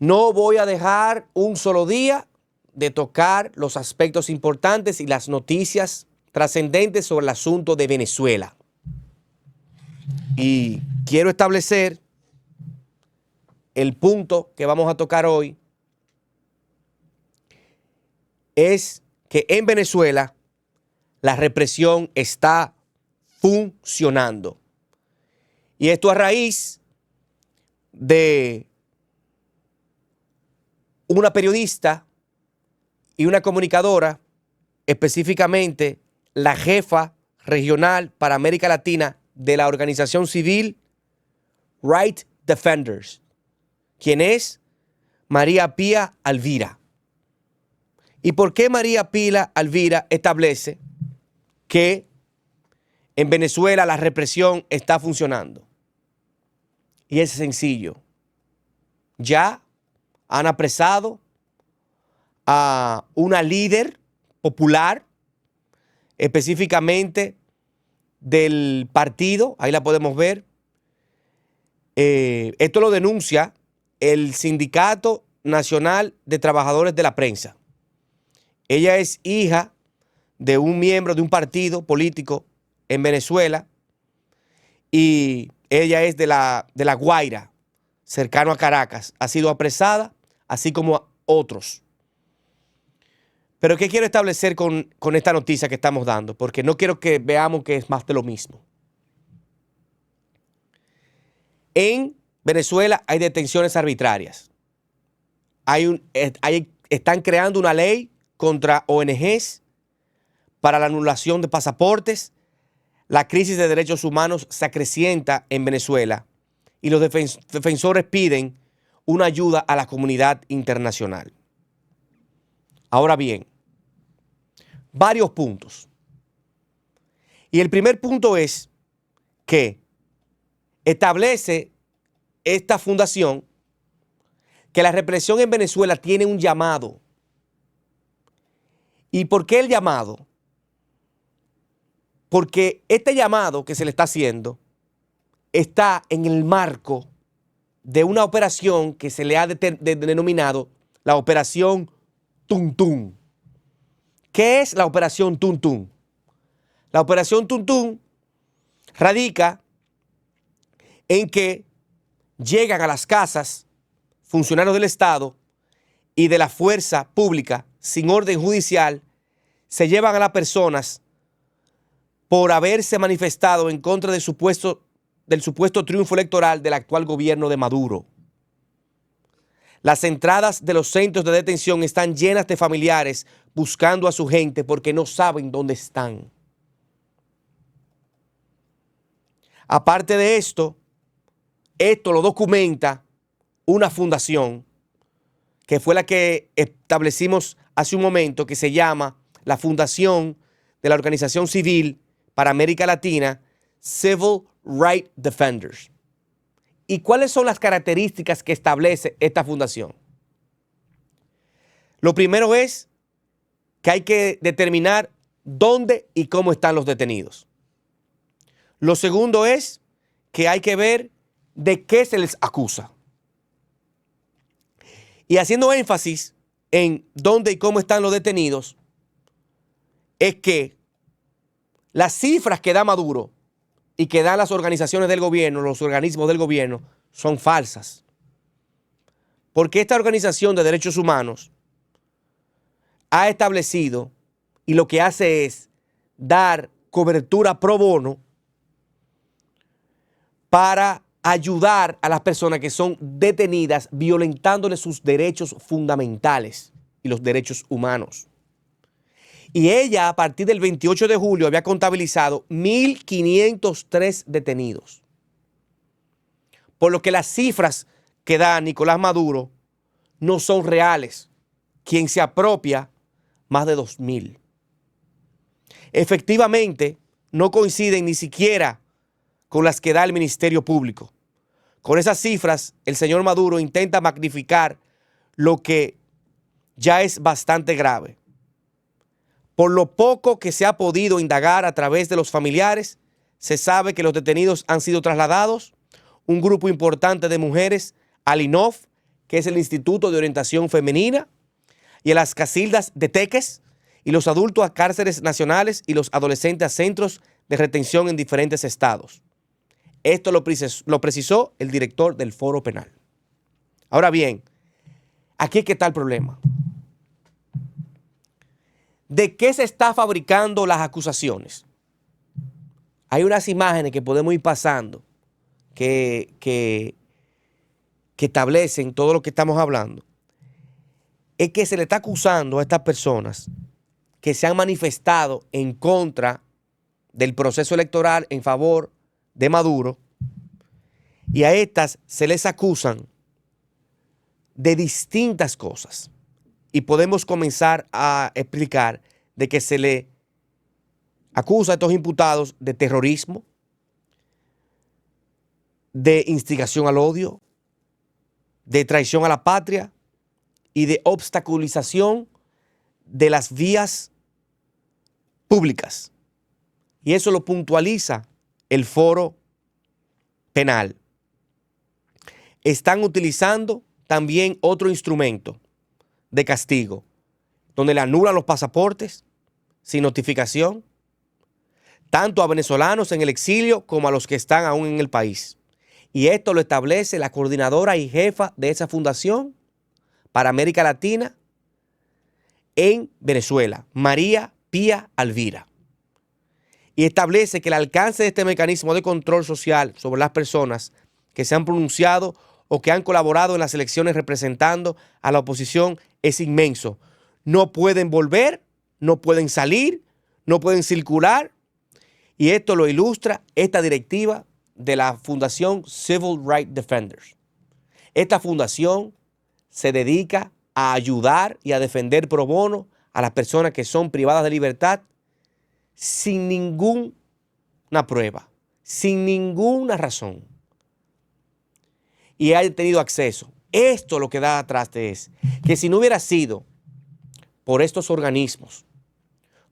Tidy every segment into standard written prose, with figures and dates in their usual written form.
No voy a dejar un solo día de tocar los aspectos importantes y las noticias trascendentes sobre el asunto de Venezuela. Y quiero establecer el punto que vamos a tocar hoy, es que en Venezuela la represión está funcionando. Y esto a raíz de una periodista y una comunicadora, específicamente la jefa regional para América Latina de la organización civil Right Defenders, quien es María Pía Alvira. ¿Y por qué María Pía Alvira establece que en Venezuela la represión está funcionando? Y es sencillo. Ya han apresado a una líder popular, específicamente del partido, ahí la podemos ver. Esto lo denuncia el Sindicato Nacional de Trabajadores de la Prensa. Ella es hija de un miembro de un partido político en Venezuela y ella es de la Guaira, cercano a Caracas. Ha sido apresada, así como otros. Pero ¿qué quiero establecer con esta noticia que estamos dando? Porque no quiero que veamos que es más de lo mismo. En Venezuela hay detenciones arbitrarias. Están creando una ley contra ONGs para la anulación de pasaportes. La crisis de derechos humanos se acrecienta en Venezuela y los defensores piden una ayuda a la comunidad internacional. Ahora bien, varios puntos. Y el primer punto es que establece esta fundación que la represión en Venezuela tiene un llamado. ¿Y por qué el llamado? Porque este llamado que se le está haciendo está en el marco de una operación que se le ha denominado la Operación Tuntún. ¿Qué es la Operación Tuntún? La Operación Tuntún radica en que llegan a las casas funcionarios del Estado y de la fuerza pública sin orden judicial, se llevan a las personas por haberse manifestado en contra del supuesto triunfo electoral del actual gobierno de Maduro. Las entradas de los centros de detención están llenas de familiares buscando a su gente porque no saben dónde están. Aparte de esto lo documenta una fundación que fue la que establecimos hace un momento, que se llama la Fundación de la Organización Civil para América Latina, Civil Right Defenders. ¿Y cuáles son las características que establece esta fundación? Lo primero es que hay que determinar dónde y cómo están los detenidos. Lo segundo es que hay que ver de qué se les acusa. Y haciendo énfasis en dónde y cómo están los detenidos, es que las cifras que da Maduro y que dan las organizaciones del gobierno, los organismos del gobierno, son falsas. Porque esta organización de derechos humanos ha establecido y lo que hace es dar cobertura pro bono para ayudar a las personas que son detenidas violentándoles sus derechos fundamentales y los derechos humanos. Y ella, a partir del 28 de julio, había contabilizado 1.503 detenidos. Por lo que las cifras que da Nicolás Maduro no son reales. Quien se apropia, más de 2.000. Efectivamente, no coinciden ni siquiera con las que da el Ministerio Público. Con esas cifras, el señor Maduro intenta magnificar lo que ya es bastante grave. Por lo poco que se ha podido indagar a través de los familiares, se sabe que los detenidos han sido trasladados, un grupo importante de mujeres, al INOF, que es el Instituto de Orientación Femenina, y a las casildas de Teques, y los adultos a cárceles nacionales y los adolescentes a centros de retención en diferentes estados. Esto lo precisó el director del Foro Penal. Ahora bien, aquí es que está el problema. ¿De qué se está fabricando las acusaciones? Hay unas imágenes que podemos ir pasando que establecen todo lo que estamos hablando. Es que se le está acusando a estas personas que se han manifestado en contra del proceso electoral en favor de Maduro, y a estas se les acusan de distintas cosas. Y podemos comenzar a explicar de que se le acusa a estos imputados de terrorismo, de instigación al odio, de traición a la patria y de obstaculización de las vías públicas. Y eso lo puntualiza el Foro Penal. Están utilizando también otro instrumento de castigo, donde le anulan los pasaportes sin notificación, tanto a venezolanos en el exilio como a los que están aún en el país. Y esto lo establece la coordinadora y jefa de esa fundación para América Latina en Venezuela, María Pía Alvira. Y establece que el alcance de este mecanismo de control social sobre las personas que se han pronunciado o que han colaborado en las elecciones representando a la oposición es inmenso. No pueden volver, no pueden salir, no pueden circular. Y esto lo ilustra esta directiva de la Fundación Civil Rights Defenders. Esta fundación se dedica a ayudar y a defender pro bono a las personas que son privadas de libertad sin ninguna prueba, sin ninguna razón. Y ha tenido acceso. Esto lo que da atrás es que si no hubiera sido por estos organismos,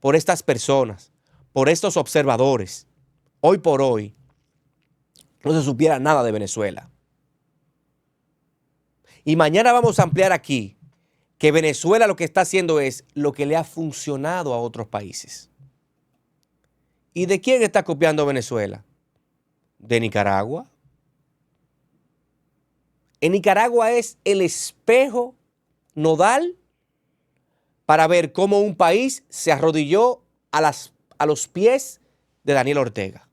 por estas personas, por estos observadores, hoy por hoy no se supiera nada de Venezuela. Y mañana vamos a ampliar aquí que Venezuela lo que está haciendo es lo que le ha funcionado a otros países. ¿Y de quién está copiando Venezuela? ¿De Nicaragua? En Nicaragua es el espejo nodal para ver cómo un país se arrodilló a los pies de Daniel Ortega.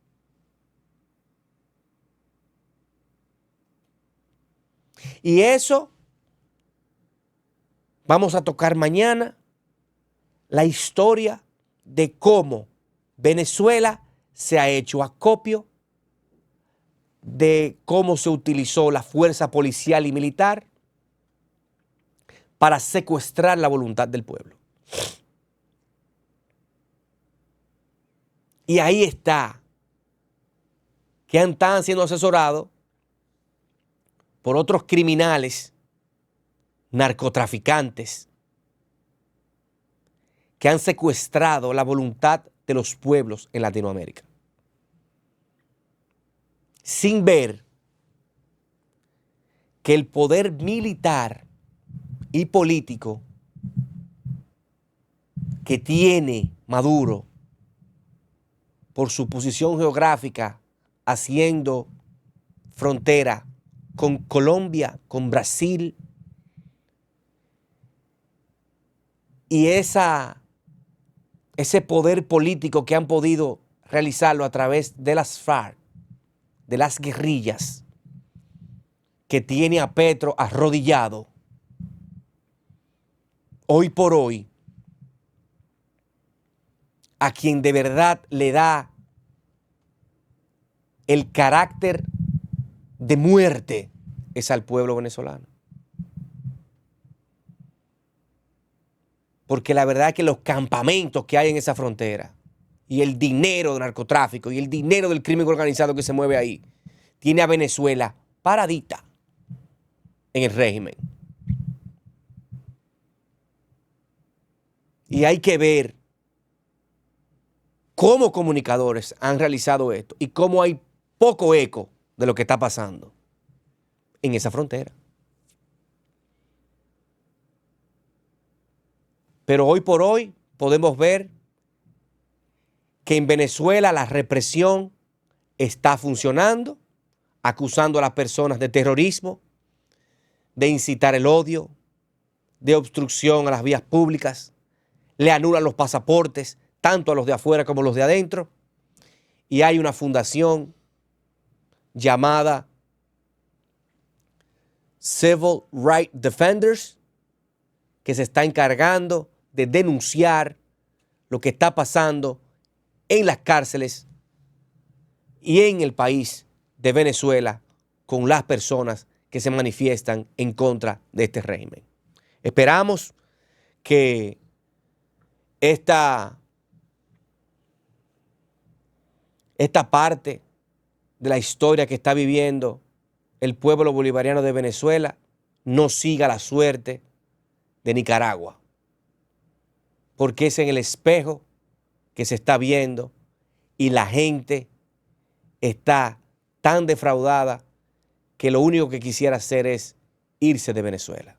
Y eso vamos a tocar mañana, la historia de cómo Venezuela se ha hecho acopio, de cómo se utilizó la fuerza policial y militar para secuestrar la voluntad del pueblo. Y ahí está, que están siendo asesorados por otros criminales, narcotraficantes, que han secuestrado la voluntad de los pueblos en Latinoamérica, sin ver que el poder militar y político que tiene Maduro por su posición geográfica, haciendo frontera con Colombia, con Brasil, y ese poder político que han podido realizarlo a través de las FARC, de las guerrillas, que tiene a Petro arrodillado, hoy por hoy, a quien de verdad le da el carácter de muerte es al pueblo venezolano. Porque la verdad es que los campamentos que hay en esa frontera y el dinero del narcotráfico y el dinero del crimen organizado que se mueve ahí, tiene a Venezuela paradita en el régimen. Y hay que ver cómo comunicadores han realizado esto y cómo hay poco eco de lo que está pasando en esa frontera. Pero hoy por hoy podemos ver que en Venezuela la represión está funcionando, acusando a las personas de terrorismo, de incitar el odio, de obstrucción a las vías públicas, le anulan los pasaportes, tanto a los de afuera como a los de adentro, y hay una fundación llamada Civil Rights Defenders que se está encargando de denunciar lo que está pasando en las cárceles y en el país de Venezuela con las personas que se manifiestan en contra de este régimen. Esperamos que esta parte de la historia que está viviendo el pueblo bolivariano de Venezuela no siga la suerte de Nicaragua, porque es en el espejo que se está viendo y la gente está tan defraudada que lo único que quisiera hacer es irse de Venezuela.